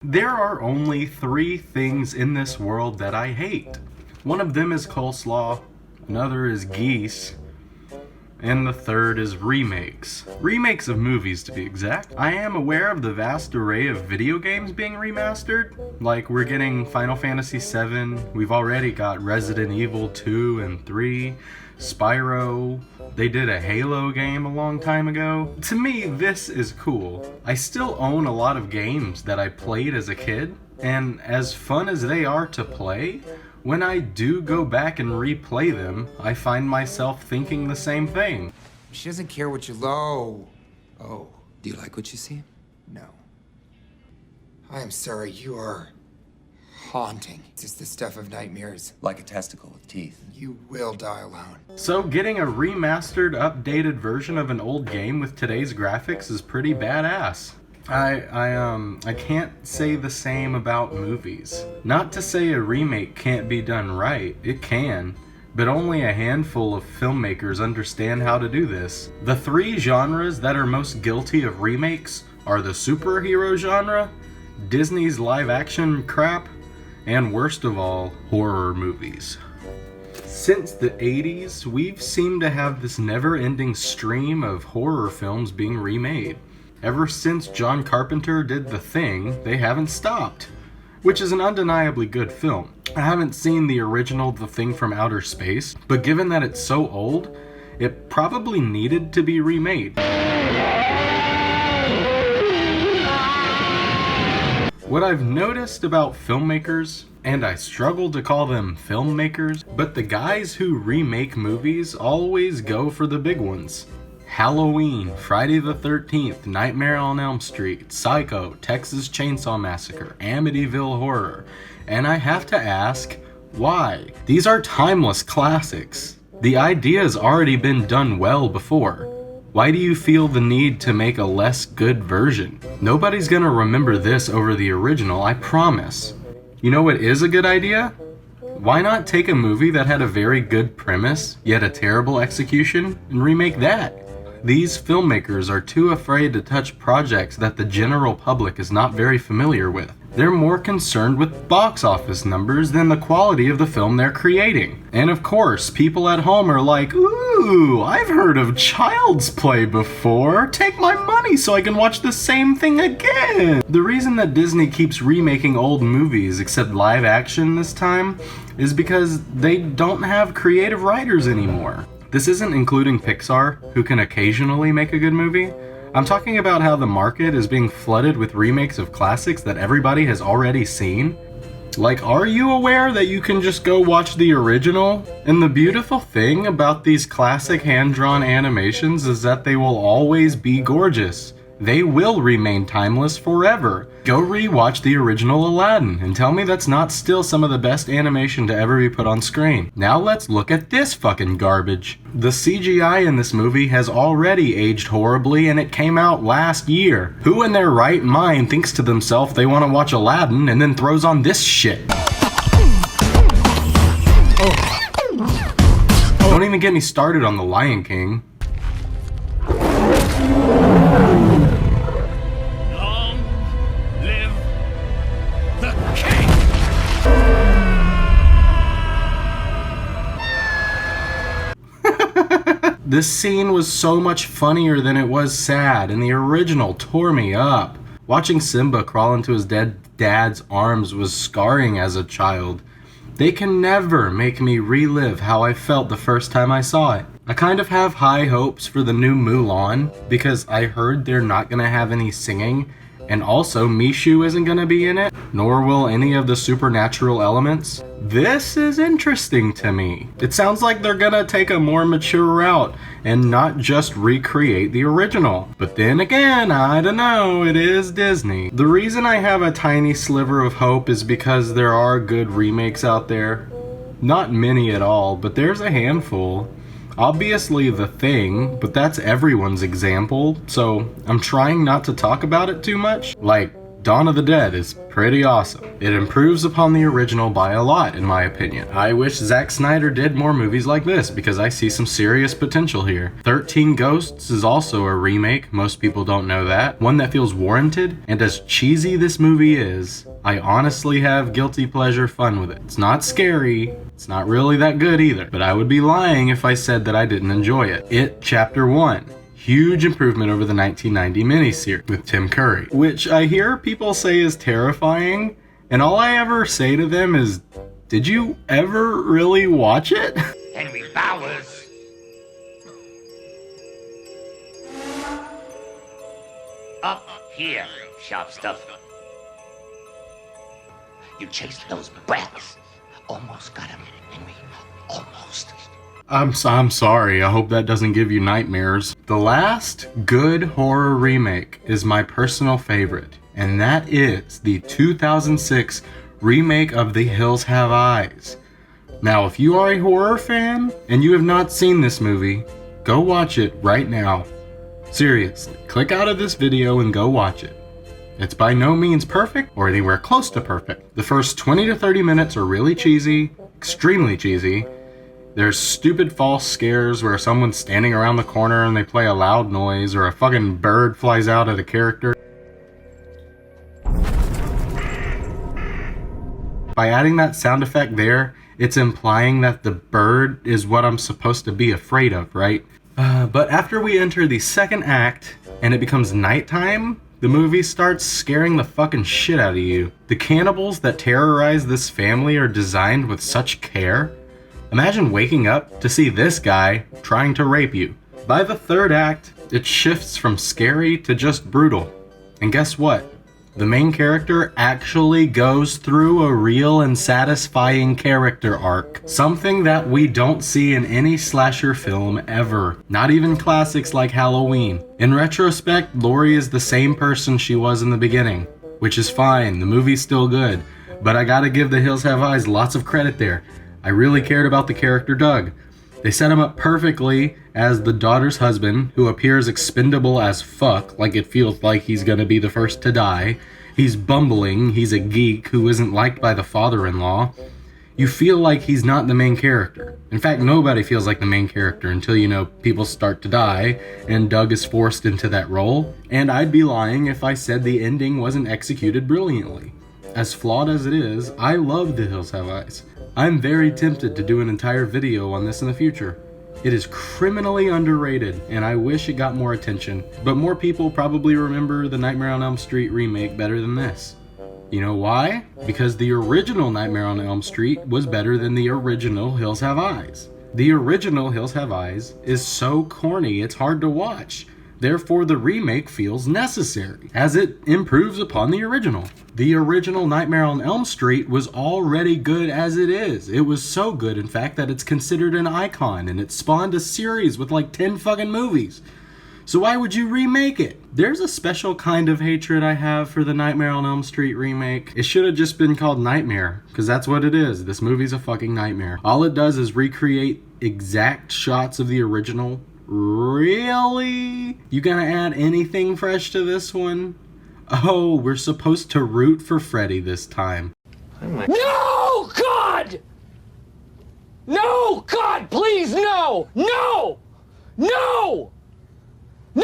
There are only 3 things in this world that I hate. One of them is coleslaw, another is geese, and the third is remakes. Remakes of movies, to be exact. I am aware of the vast array of video games being remastered. Like, we're getting Final Fantasy VII, we've already got Resident Evil 2 and 3, Spyro, they did a Halo game a long time ago. To me, this is cool. I still own a lot of games that I played as a kid, and as fun as they are to play, when I do go back and replay them, I find myself thinking the same thing. She doesn't care what you low. Oh, Do you like what you see? no. I am sorry, you are haunting. It's just the stuff of nightmares. Like a testicle with teeth. You will die alone. So getting a remastered, updated version of an old game with today's graphics is pretty badass. I can't say the same about movies. Not to say a remake can't be done right, it can, but only a handful of filmmakers understand how to do this. The 3 genres that are most guilty of remakes are the superhero genre, Disney's live action crap, and worst of all, horror movies. Since the 80s, we've seemed to have this never-ending stream of horror films being remade. Ever since John Carpenter did The Thing, they haven't stopped, which is an undeniably good film. I haven't seen the original The Thing from Outer Space, but given that it's so old, it probably needed to be remade. What I've noticed about filmmakers, and I struggle to call them filmmakers, but the guys who remake movies always go for the big ones. Halloween, Friday the 13th, Nightmare on Elm Street, Psycho, Texas Chainsaw Massacre, Amityville Horror. And I have to ask, why? These are timeless classics. The idea has already been done well before. Why do you feel the need to make a less good version? Nobody's gonna remember this over the original, I promise. You know what is a good idea? Why not take a movie that had a very good premise, yet a terrible execution, and remake that? These filmmakers are too afraid to touch projects that the general public is not very familiar with. They're more concerned with box office numbers than the quality of the film they're creating. And of course, people at home are like, ooh, I've heard of Child's Play before. Take my money so I can watch the same thing again. The reason that Disney keeps remaking old movies, except live action this time, is because they don't have creative writers anymore. This isn't including Pixar, who can occasionally make a good movie. I'm talking about how the market is being flooded with remakes of classics that everybody has already seen. Like, are you aware that you can just go watch the original? And the beautiful thing about these classic hand-drawn animations is that they will always be gorgeous. They will remain timeless forever. Go rewatch the original Aladdin and tell me that's not still some of the best animation to ever be put on screen. Now let's look at this fucking garbage. The CGI in this movie has already aged horribly and it came out last year. Who in their right mind thinks to themselves they want to watch Aladdin and then throws on this shit? Don't even get me started on The Lion King. Long live the king! This scene was so much funnier than it was sad, and the original tore me up. Watching Simba crawl into his dead dad's arms was scarring as a child. They can never make me relive how I felt the first time I saw it. I kind of have high hopes for the new Mulan, because I heard they're not gonna have any singing, and also Mishu isn't gonna be in it, nor will any of the supernatural elements. This is interesting to me. It sounds like they're gonna take a more mature route, and not just recreate the original. But then again, I don't know, it is Disney. The reason I have a tiny sliver of hope is because there are good remakes out there. Not many at all, but there's a handful. Obviously The Thing, but that's everyone's example, so I'm trying not to talk about it too much. Like, Dawn of the Dead is pretty awesome. It improves upon the original by a lot, in my opinion. I wish Zack Snyder did more movies like this because I see some serious potential here. 13 Ghosts is also a remake, most people don't know that. One that feels warranted, and as cheesy this movie is, I honestly have guilty pleasure fun with it. It's not scary, it's not really that good either, but I would be lying if I said that I didn't enjoy it. It Chapter 1. Huge improvement over the 1990 miniseries with Tim Curry, which I hear people say is terrifying, and all I ever say to them is, did you ever really watch it? Henry Bowers. Up here, sharp stuff. You chased those brats. Almost got him, Henry. Almost. I'm sorry, I hope that doesn't give you nightmares. The last good horror remake is my personal favorite, and that is the 2006 remake of The Hills Have Eyes. Now, if you are a horror fan and you have not seen this movie, go watch it right now. Seriously, click out of this video and go watch it. It's by no means perfect or anywhere close to perfect. The first 20 to 30 minutes are really cheesy, extremely cheesy. There's stupid false scares where someone's standing around the corner and they play a loud noise, or a fucking bird flies out at a character. By adding that sound effect there, it's implying that the bird is what I'm supposed to be afraid of, right? But after we enter the second act and it becomes nighttime, the movie starts scaring the fucking shit out of you. The cannibals that terrorize this family are designed with such care. Imagine waking up to see this guy trying to rape you. By the third act, it shifts from scary to just brutal. And guess what? The main character actually goes through a real and satisfying character arc. Something that we don't see in any slasher film ever. Not even classics like Halloween. In retrospect, Laurie is the same person she was in the beginning, which is fine, the movie's still good. But I gotta give The Hills Have Eyes lots of credit there. I really cared about the character Doug. They set him up perfectly as the daughter's husband, who appears expendable as fuck, like it feels like he's gonna be the first to die. He's bumbling, he's a geek who isn't liked by the father-in-law. You feel like he's not the main character. In fact, nobody feels like the main character until, people start to die, and Doug is forced into that role. And I'd be lying if I said the ending wasn't executed brilliantly. As flawed as it is, I love The Hills Have Eyes. I'm very tempted to do an entire video on this in the future. It is criminally underrated, and I wish it got more attention, but more people probably remember the Nightmare on Elm Street remake better than this. You know why? Because the original Nightmare on Elm Street was better than the original Hills Have Eyes. The original Hills Have Eyes is so corny it's hard to watch. Therefore, the remake feels necessary, as it improves upon the original. The original Nightmare on Elm Street was already good as it is. It was so good, in fact, that it's considered an icon, and it spawned a series with like 10 fucking movies. So why would you remake it? There's a special kind of hatred I have for the Nightmare on Elm Street remake. It should have just been called Nightmare, because that's what it is. This movie's a fucking nightmare. All it does is recreate exact shots of the original. Really? You gonna add anything fresh to this one? Oh, we're supposed to root for Freddy this time. No, God! No, God, please, no! No! No! No!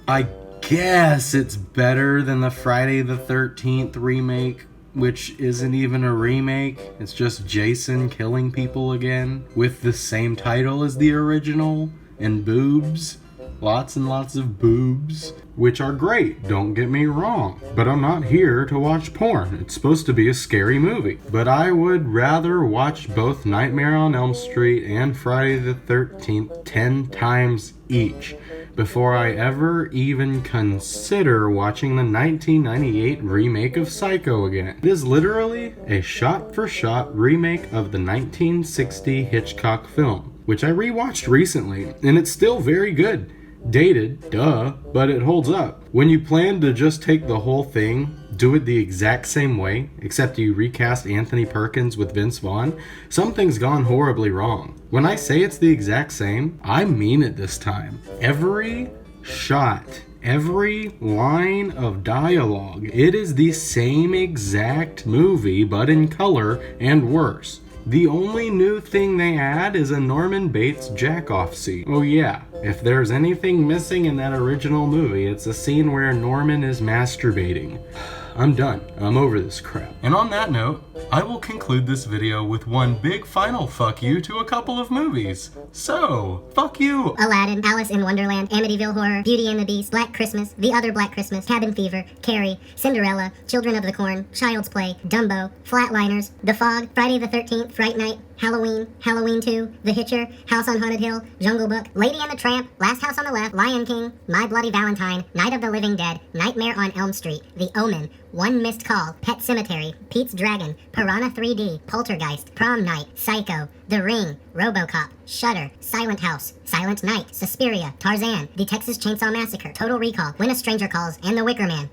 I guess it's better than the Friday the 13th remake, which isn't even a remake. It's just Jason killing people again with the same title as the original. And boobs, lots and lots of boobs, which are great, don't get me wrong. But I'm not here to watch porn. It's supposed to be a scary movie. But I would rather watch both Nightmare on Elm Street and Friday the 13th 10 times each before I ever even consider watching the 1998 remake of Psycho again. It is literally a shot-for-shot remake of the 1960 Hitchcock film, which I rewatched recently, and it's still very good. Dated, duh, but it holds up. When you plan to just take the whole thing, do it the exact same way, except you recast Anthony Perkins with Vince Vaughn, something's gone horribly wrong. When I say it's the exact same, I mean it this time. Every shot every line of dialogue. It is the same exact movie, but in color and worse. The only new thing they add is a Norman Bates jack-off scene. Oh yeah, if there's anything missing in that original movie, it's a scene where Norman is masturbating. I'm done. I'm over this crap. And on that note, I will conclude this video with one big final fuck you to a couple of movies. So, fuck you! Aladdin, Alice in Wonderland, Amityville Horror, Beauty and the Beast, Black Christmas, The Other Black Christmas, Cabin Fever, Carrie, Cinderella, Children of the Corn, Child's Play, Dumbo, Flatliners, The Fog, Friday the 13th, Fright Night, Halloween, Halloween 2, The Hitcher, House on Haunted Hill, Jungle Book, Lady and the Tramp, Last House on the Left, Lion King, My Bloody Valentine, Night of the Living Dead, Nightmare on Elm Street, The Omen, One Missed Call, Pet Sematary, Pete's Dragon, Piranha 3D, Poltergeist, Prom Night, Psycho, The Ring, RoboCop, Shudder, Silent House, Silent Night, Suspiria, Tarzan, The Texas Chainsaw Massacre, Total Recall, When a Stranger Calls, and The Wicker Man.